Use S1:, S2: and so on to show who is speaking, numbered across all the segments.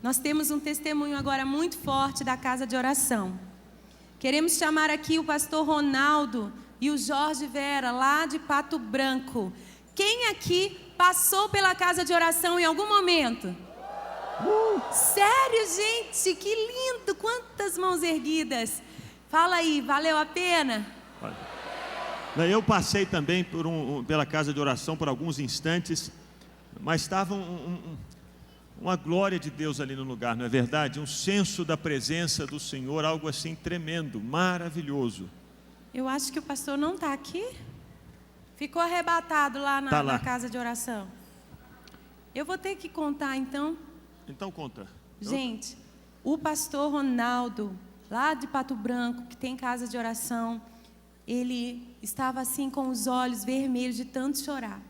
S1: Nós temos um testemunho agora muito forte da casa de oração. Queremos chamar aqui o pastor Ronaldo e o Jorge Vera, lá de Pato Branco. Quem aqui passou pela casa de oração em algum momento? Sério, gente? Que lindo! Quantas mãos erguidas! Fala aí, valeu a pena?
S2: Eu passei também pela casa de oração por alguns instantes, mas estava uma glória de Deus ali no lugar, não é verdade? Um senso da presença do Senhor, algo assim tremendo, maravilhoso.
S1: Eu acho que o pastor não está aqui. Ficou arrebatado lá na casa de oração. Eu vou ter que contar então.
S2: Então conta.
S1: Gente, o pastor Ronaldo, lá de Pato Branco, que tem casa de oração, ele estava assim com os olhos vermelhos de tanto chorar.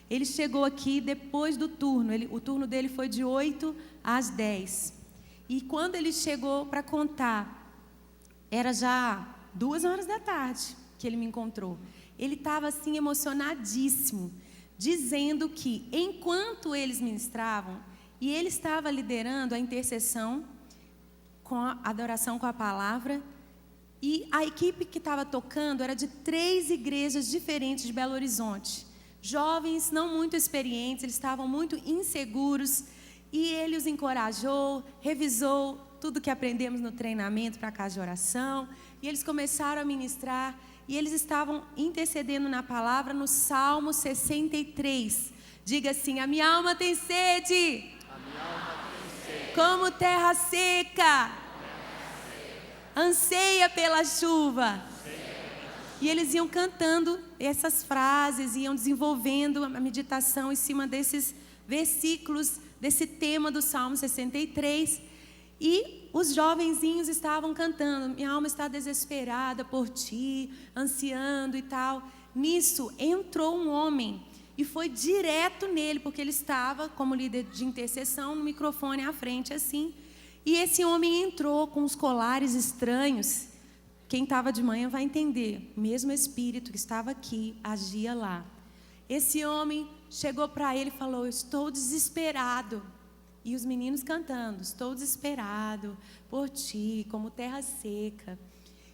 S1: Ele chegou aqui depois do turno, o turno dele foi de 8 às 10. E quando ele chegou para contar, era já 2 horas da tarde que ele me encontrou. Ele estava assim emocionadíssimo, dizendo que enquanto eles ministravam, e ele estava liderando a intercessão, com a adoração com a palavra, e a equipe que estava tocando era de 3 igrejas diferentes de Belo Horizonte. Jovens não muito experientes, eles estavam muito inseguros, e ele os encorajou, revisou tudo que aprendemos no treinamento para a casa de oração, e eles começaram a ministrar, e eles estavam intercedendo na palavra no Salmo 63. Diga assim: a minha alma tem sede, como terra seca, anseia pela chuva. E eles iam cantando essas frases, iam desenvolvendo a meditação em cima desses versículos, desse tema do Salmo 63. E os jovenzinhos estavam cantando: minha alma está desesperada por ti, ansiando e tal. Nisso entrou um homem e foi direto nele, porque ele estava como líder de intercessão, no microfone à frente assim. E esse homem entrou com os colares estranhos. Quem estava de manhã vai entender. O mesmo espírito que estava aqui agia lá. Esse homem chegou para ele e falou: estou desesperado. E os meninos cantando: estou desesperado por ti, como terra seca.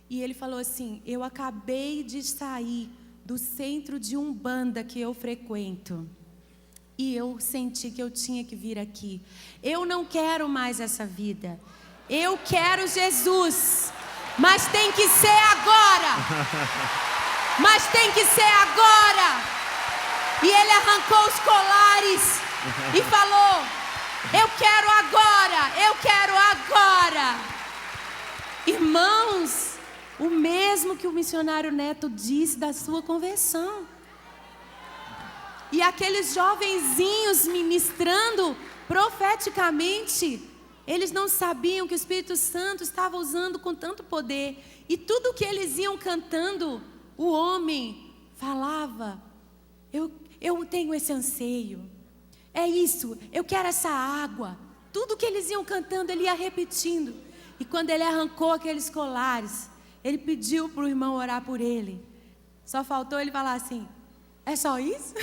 S1: E ele falou assim: eu acabei de sair do centro de Umbanda que eu frequento, e eu senti que eu tinha que vir aqui. Eu não quero mais essa vida. Eu quero Jesus. Mas tem que ser agora. Mas tem que ser agora. E ele arrancou os colares e falou: eu quero agora, eu quero agora. Irmãos, o mesmo que o missionário Neto disse da sua conversão. E aqueles jovenzinhos ministrando profeticamente, eles não sabiam que o Espírito Santo estava usando com tanto poder. E tudo que eles iam cantando, o homem falava: eu tenho esse anseio. É isso, eu quero essa água. Tudo que eles iam cantando, ele ia repetindo. E quando ele arrancou aqueles colares, ele pediu para o irmão orar por ele. Só faltou ele falar assim: é só isso?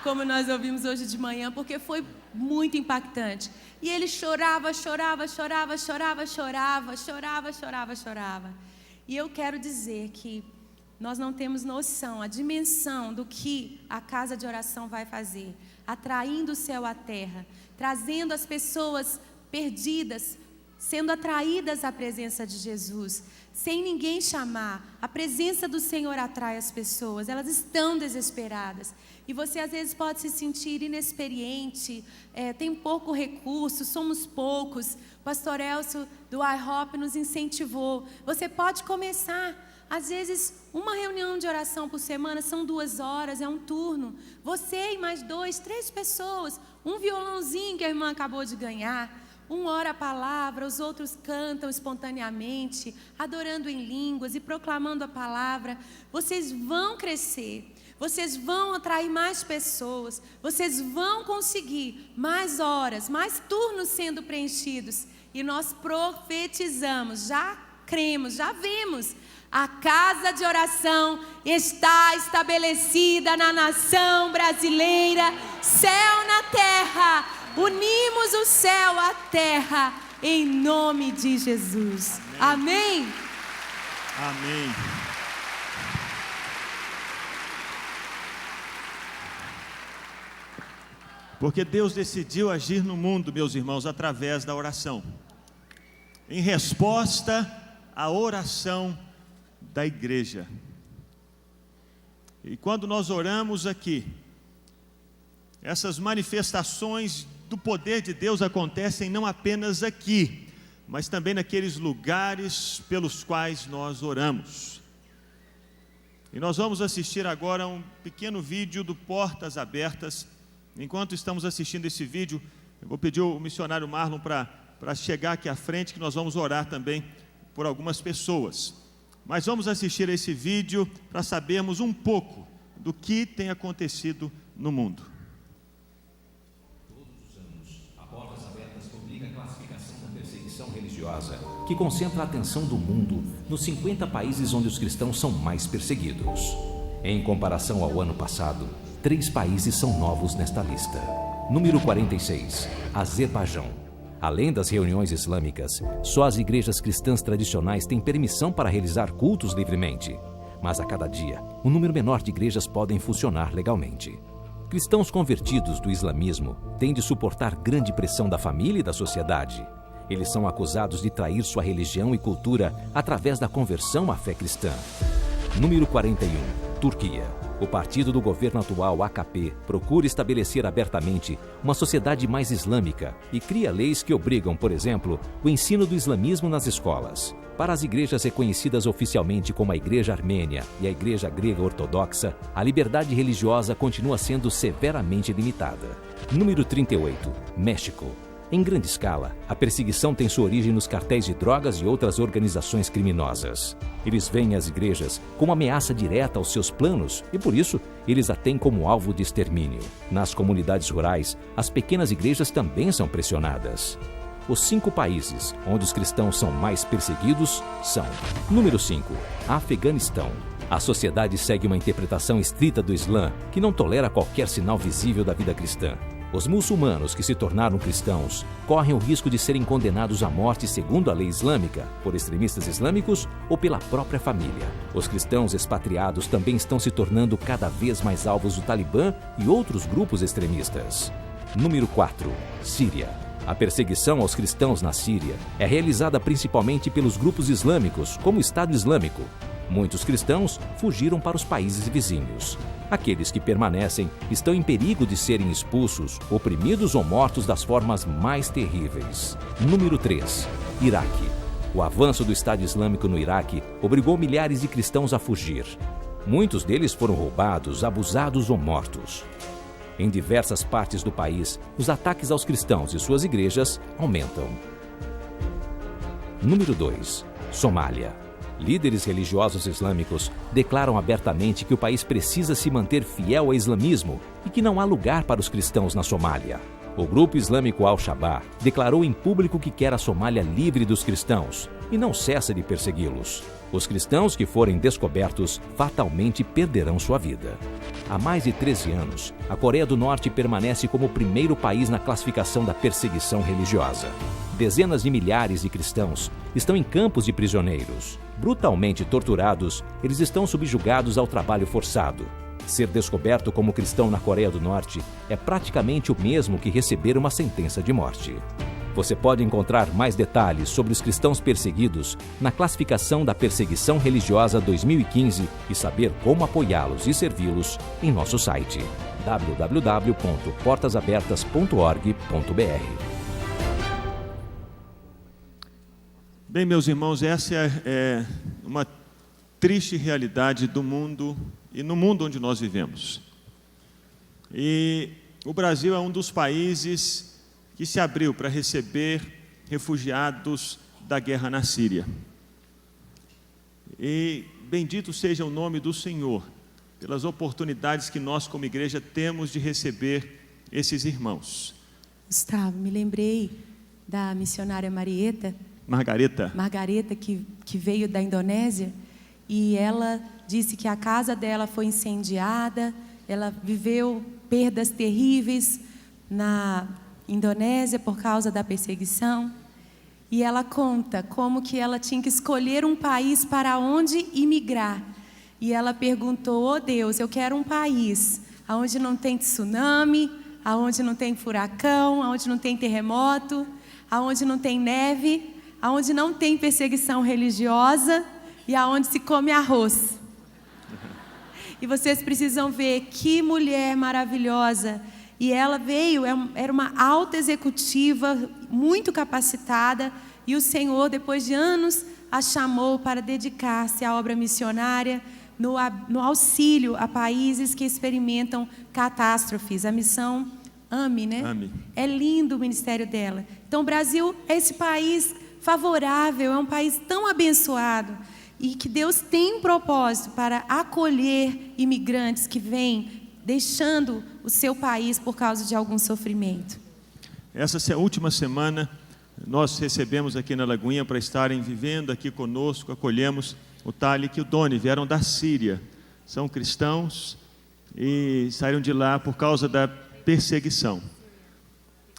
S1: Como nós ouvimos hoje de manhã, porque foi muito impactante. E ele chorava, chorava, chorava, chorava, chorava, chorava, chorava, chorava. E eu quero dizer que nós não temos noção, a dimensão do que a casa de oração vai fazer, atraindo o céu à terra, trazendo as pessoas perdidas, sendo atraídas à presença de Jesus, sem ninguém chamar. A presença do Senhor atrai as pessoas, elas estão desesperadas. E você às vezes pode se sentir inexperiente, tem pouco recurso, somos poucos. O pastor Elcio do IHOP nos incentivou. Você pode começar. Às vezes, uma reunião de oração por semana são 2 horas, é um turno. Você e mais 2, 3 pessoas, um violãozinho que a irmã acabou de ganhar, um ora a palavra, os outros cantam espontaneamente, adorando em línguas e proclamando a palavra. Vocês vão crescer, vocês vão atrair mais pessoas, vocês vão conseguir mais horas, mais turnos sendo preenchidos. E nós profetizamos, já cremos, já vimos. A casa de oração está estabelecida na nação brasileira, céu na terra, Unimos o céu à terra em nome de Jesus. Amém.
S2: Amém. Porque Deus decidiu agir no mundo, meus irmãos, através da oração. Em resposta à oração da igreja. E quando nós oramos aqui, essas manifestações do poder de Deus acontecem não apenas aqui, mas também naqueles lugares pelos quais nós oramos. E nós vamos assistir agora a um pequeno vídeo do Portas Abertas. Enquanto estamos assistindo esse vídeo, eu vou pedir ao missionário Marlon para chegar aqui à frente, que nós vamos orar também por algumas pessoas. Mas vamos assistir a esse vídeo para sabermos um pouco do que tem acontecido no mundo.
S3: Todos os anos, a Portas Abertas publica a classificação da perseguição religiosa, que concentra a atenção do mundo nos 50 países onde os cristãos são mais perseguidos. Em comparação ao ano passado, 3 países são novos nesta lista. Número 46, Azerbaijão. Além das reuniões islâmicas, só as igrejas cristãs tradicionais têm permissão para realizar cultos livremente. Mas a cada dia, um número menor de igrejas podem funcionar legalmente. Cristãos convertidos do islamismo têm de suportar grande pressão da família e da sociedade. Eles são acusados de trair sua religião e cultura através da conversão à fé cristã. Número 41, Turquia. O partido do governo atual, AKP, procura estabelecer abertamente uma sociedade mais islâmica e cria leis que obrigam, por exemplo, o ensino do islamismo nas escolas. Para as igrejas reconhecidas oficialmente como a Igreja Armênia e a Igreja Grega Ortodoxa, a liberdade religiosa continua sendo severamente limitada. Número 38, México. Em grande escala, a perseguição tem sua origem nos cartéis de drogas e outras organizações criminosas. Eles veem as igrejas como ameaça direta aos seus planos e, por isso, eles a têm como alvo de extermínio. Nas comunidades rurais, as pequenas igrejas também são pressionadas. Os 5 países onde os cristãos são mais perseguidos são: número 5, Afeganistão. A sociedade segue uma interpretação estrita do Islã, que não tolera qualquer sinal visível da vida cristã. Os muçulmanos que se tornaram cristãos correm o risco de serem condenados à morte segundo a lei islâmica, por extremistas islâmicos ou pela própria família. Os cristãos expatriados também estão se tornando cada vez mais alvos do Talibã e outros grupos extremistas. Número 4, Síria. A perseguição aos cristãos na Síria é realizada principalmente pelos grupos islâmicos, como o Estado Islâmico. Muitos cristãos fugiram para os países vizinhos. Aqueles que permanecem estão em perigo de serem expulsos, oprimidos ou mortos das formas mais terríveis. Número 3, Iraque. O avanço do Estado Islâmico no Iraque obrigou milhares de cristãos a fugir. Muitos deles foram roubados, abusados ou mortos. Em diversas partes do país, os ataques aos cristãos e suas igrejas aumentam. Número 2, Somália. Líderes religiosos islâmicos declaram abertamente que o país precisa se manter fiel ao islamismo e que não há lugar para os cristãos na Somália. O grupo islâmico Al-Shabaab declarou em público que quer a Somália livre dos cristãos e não cessa de persegui-los. Os cristãos que forem descobertos fatalmente perderão sua vida. Há mais de 13 anos, a Coreia do Norte permanece como o primeiro país na classificação da perseguição religiosa. Dezenas de milhares de cristãos estão em campos de prisioneiros. Brutalmente torturados, eles estão subjugados ao trabalho forçado. Ser descoberto como cristão na Coreia do Norte é praticamente o mesmo que receber uma sentença de morte. Você pode encontrar mais detalhes sobre os cristãos perseguidos na classificação da perseguição religiosa 2015 e saber como apoiá-los e servi-los em nosso site www.portasabertas.org.br.
S2: Bem, meus irmãos, essa é uma triste realidade do mundo e no mundo onde nós vivemos. E o Brasil é um dos países que se abriu para receber refugiados da guerra na Síria. E bendito seja o nome do Senhor pelas oportunidades que nós como igreja temos de receber esses irmãos.
S1: Gustavo, me lembrei da missionária Margareta, que veio da Indonésia, e ela disse que a casa dela foi incendiada, ela viveu perdas terríveis Indonésia por causa da perseguição. E ela conta como que ela tinha que escolher um país para onde imigrar. E ela perguntou: "Oh Deus, eu quero um país onde não tem tsunami, onde não tem furacão, onde não tem terremoto, onde não tem neve, onde não tem perseguição religiosa e onde se come arroz." E vocês precisam ver que mulher maravilhosa. E ela veio, era uma alta executiva, muito capacitada, e o Senhor, depois de anos, a chamou para dedicar-se à obra missionária, no auxílio a países que experimentam catástrofes. A missão AME, né?
S2: AME.
S1: É lindo o ministério dela. Então, o Brasil é esse país favorável, é um país tão abençoado, e que Deus tem um propósito para acolher imigrantes que vêm deixando o seu país por causa de algum sofrimento.
S2: Essa última semana, nós recebemos aqui na Lagoinha para estarem vivendo aqui conosco, acolhemos o Talik e o Doni, vieram da Síria. São cristãos e saíram de lá por causa da perseguição.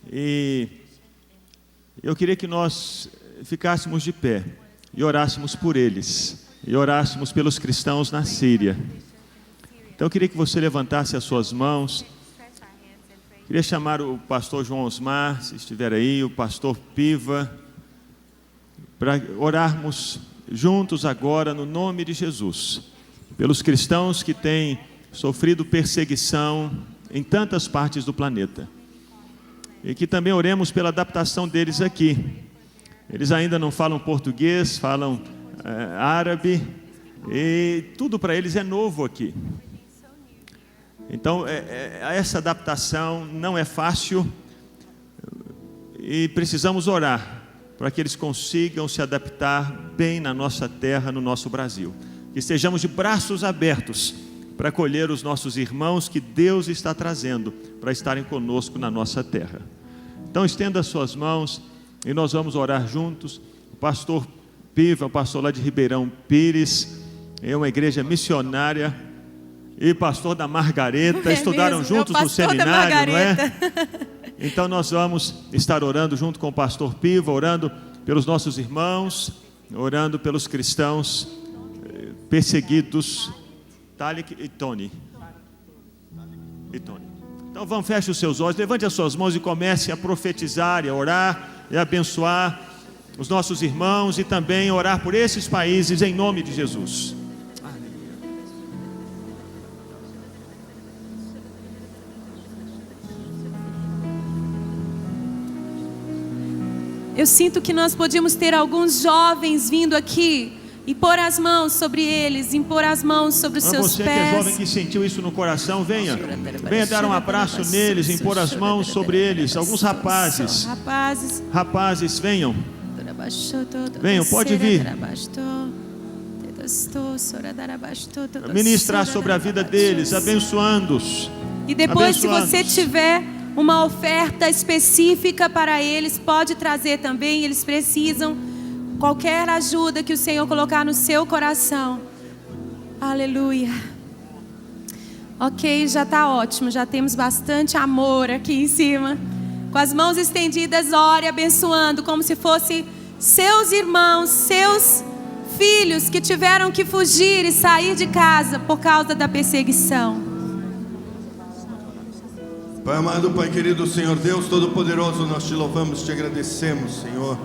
S2: E eu queria que nós ficássemos de pé e orássemos por eles, e orássemos pelos cristãos na Síria. Então eu queria que você levantasse as suas mãos. Queria chamar o pastor João Osmar, se estiver aí, o pastor Piva, para orarmos juntos agora no nome de Jesus, pelos cristãos que têm sofrido perseguição em tantas partes do planeta. E que também oremos pela adaptação deles aqui. Eles ainda não falam português, falam árabe, e tudo para eles é novo aqui. Então, essa adaptação não é fácil e precisamos orar para que eles consigam se adaptar bem na nossa terra, no nosso Brasil. Que estejamos de braços abertos para acolher os nossos irmãos que Deus está trazendo para estarem conosco na nossa terra. Então, estenda as suas mãos e nós vamos orar juntos. O pastor Piva, o pastor lá de Ribeirão Pires, é uma igreja missionária, e pastor da Margareta, estudaram juntos no seminário, não é? Então nós vamos estar orando junto com o pastor Piva, orando pelos nossos irmãos, orando pelos cristãos perseguidos, Talik e Tony. Então vamos, feche os seus olhos, levante as suas mãos e comece a profetizar, e a orar, e a abençoar os nossos irmãos, e também orar por esses países em nome de Jesus.
S1: Eu sinto que nós podíamos ter alguns jovens vindo aqui e pôr as mãos sobre eles, impor as mãos sobre os seus
S2: você
S1: pés.
S2: Você que é jovem, que sentiu isso no coração, venha dar um abraço neles, impor as mãos sobre eles. Alguns rapazes, venham, pode vir. Ministrar sobre a vida deles, abençoando-os.
S1: E depois, se você tiver uma oferta específica para eles, pode trazer também. Eles precisam qualquer ajuda que o Senhor colocar no seu coração. Aleluia. Ok, já está ótimo, já temos bastante amor aqui em cima. Com as mãos estendidas, ore abençoando, como se fosse seus irmãos, seus filhos que tiveram que fugir e sair de casa por causa da perseguição.
S4: Pai amado, Pai querido, Senhor Deus Todo-Poderoso, nós te louvamos, te agradecemos, Senhor,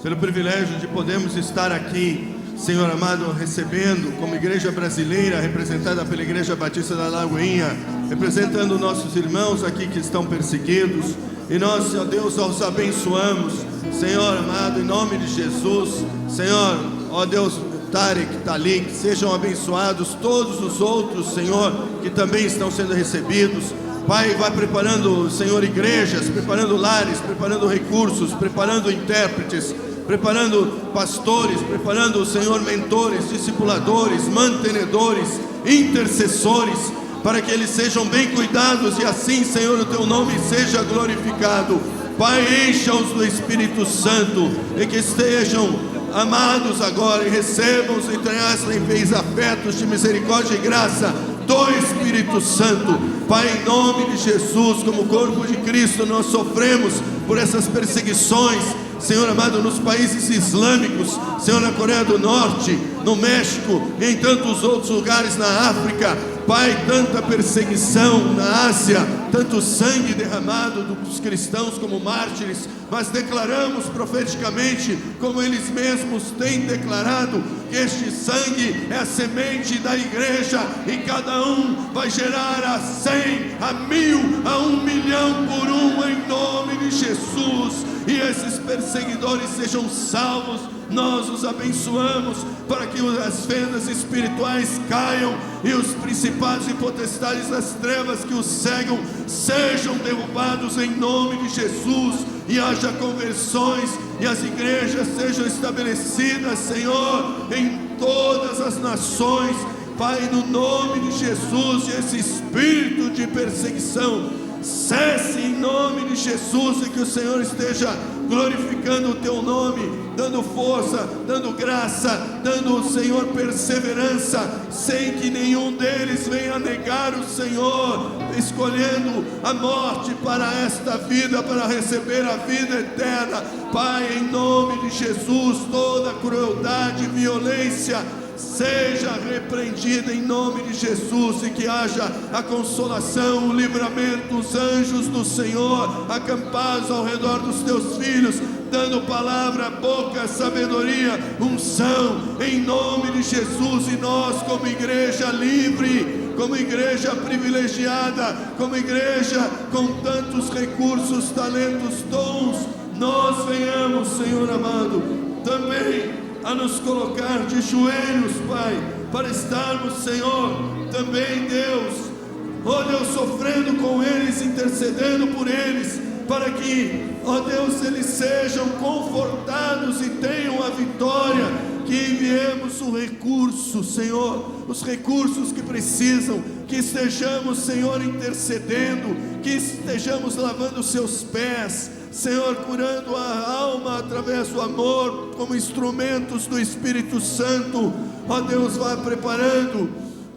S4: pelo privilégio de podermos estar aqui, Senhor amado, recebendo como igreja brasileira, representada pela Igreja Batista da Lagoinha, representando nossos irmãos aqui que estão perseguidos, e nós, ó Deus, os abençoamos, Senhor amado, em nome de Jesus, Senhor, ó Deus, Talik, sejam abençoados todos os outros, Senhor, que também estão sendo recebidos. Pai, vai preparando, Senhor, igrejas, preparando lares, preparando recursos, preparando intérpretes, preparando pastores, preparando, Senhor, mentores, discipuladores, mantenedores, intercessores, para que eles sejam bem cuidados e assim, Senhor, o Teu nome seja glorificado. Pai, encha-os do Espírito Santo e que estejam amados agora e recebam, Senhor, em vez afetos de misericórdia e graça do Espírito Santo. Pai, em nome de Jesus, como corpo de Cristo, nós sofremos por essas perseguições, Senhor amado, nos países islâmicos, Senhor, na Coreia do Norte, no México, em tantos outros lugares na África. Pai, tanta perseguição na Ásia, tanto sangue derramado dos cristãos como mártires, mas declaramos profeticamente, como eles mesmos têm declarado, que este sangue é a semente da igreja, e cada um vai gerar a 100, a 1000, a 1 milhão por um, em nome de Jesus. E esses perseguidores sejam salvos. Nós os abençoamos para que as fendas espirituais caiam e os principados e potestades das trevas que os cegam sejam derrubados em nome de Jesus, e haja conversões e as igrejas sejam estabelecidas, Senhor, em todas as nações, Pai, no nome de Jesus. E esse espírito de perseguição cesse em nome de Jesus, e que o Senhor esteja glorificando o Teu nome, dando força, dando graça, dando, Senhor, perseverança, sem que nenhum deles venha negar o Senhor, escolhendo a morte para esta vida, para receber a vida eterna. Pai, em nome de Jesus, toda crueldade e violência seja repreendida em nome de Jesus, e que haja a consolação, o livramento, os anjos do Senhor acampados ao redor dos teus filhos, dando palavra, boca, sabedoria, unção, em nome de Jesus. E nós, como igreja livre, como igreja privilegiada, como igreja com tantos recursos, talentos, dons, nós venhamos, Senhor amado, também a nos colocar de joelhos, Pai, para estarmos, Senhor, também, Deus, ó Deus, sofrendo com eles, intercedendo por eles, para que, ó Deus, eles sejam confortados e tenham a vitória, que enviemos o recurso, Senhor, os recursos que precisam, que estejamos, Senhor, intercedendo, que estejamos lavando os seus pés, Senhor, curando a alma através do amor, como instrumentos do Espírito Santo. Ó Deus, vá preparando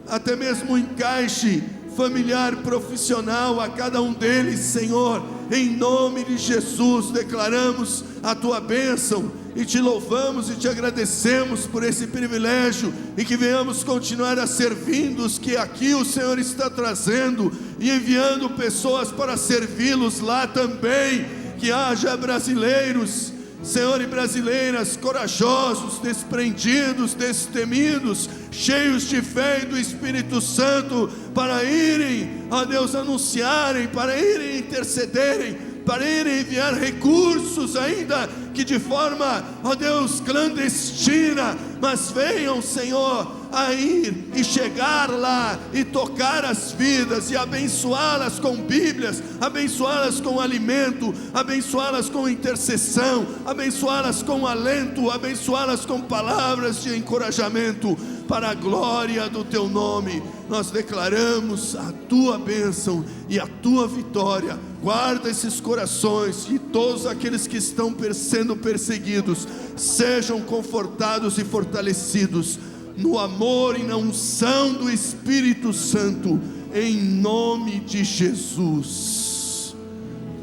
S4: até mesmo um encaixe familiar, profissional a cada um deles, Senhor, em nome de Jesus. Declaramos a Tua bênção e Te louvamos e Te agradecemos por esse privilégio, e que venhamos continuar a servir-los, que aqui o Senhor está trazendo e enviando pessoas para servi-los lá também. Que haja brasileiros, Senhor, e brasileiras corajosos, desprendidos, destemidos, cheios de fé e do Espírito Santo, para irem, ó Deus, anunciarem, para irem intercederem, para irem enviar recursos, ainda que de forma, ó Deus, clandestina, mas venham, Senhor, a ir e chegar lá e tocar as vidas e abençoá-las com Bíblias, abençoá-las com alimento, abençoá-las com intercessão, abençoá-las com alento, abençoá-las com palavras de encorajamento, para a glória do Teu nome. Nós declaramos a Tua bênção e a Tua vitória. Guarda esses corações, e todos aqueles que estão sendo perseguidos sejam confortados e fortalecidos no amor e na unção do Espírito Santo, em nome de Jesus.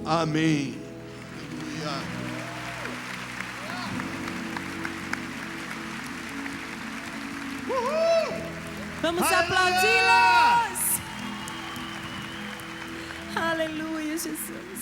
S4: Amém.
S1: Vamos aplaudi-los. Aleluia, Jesus.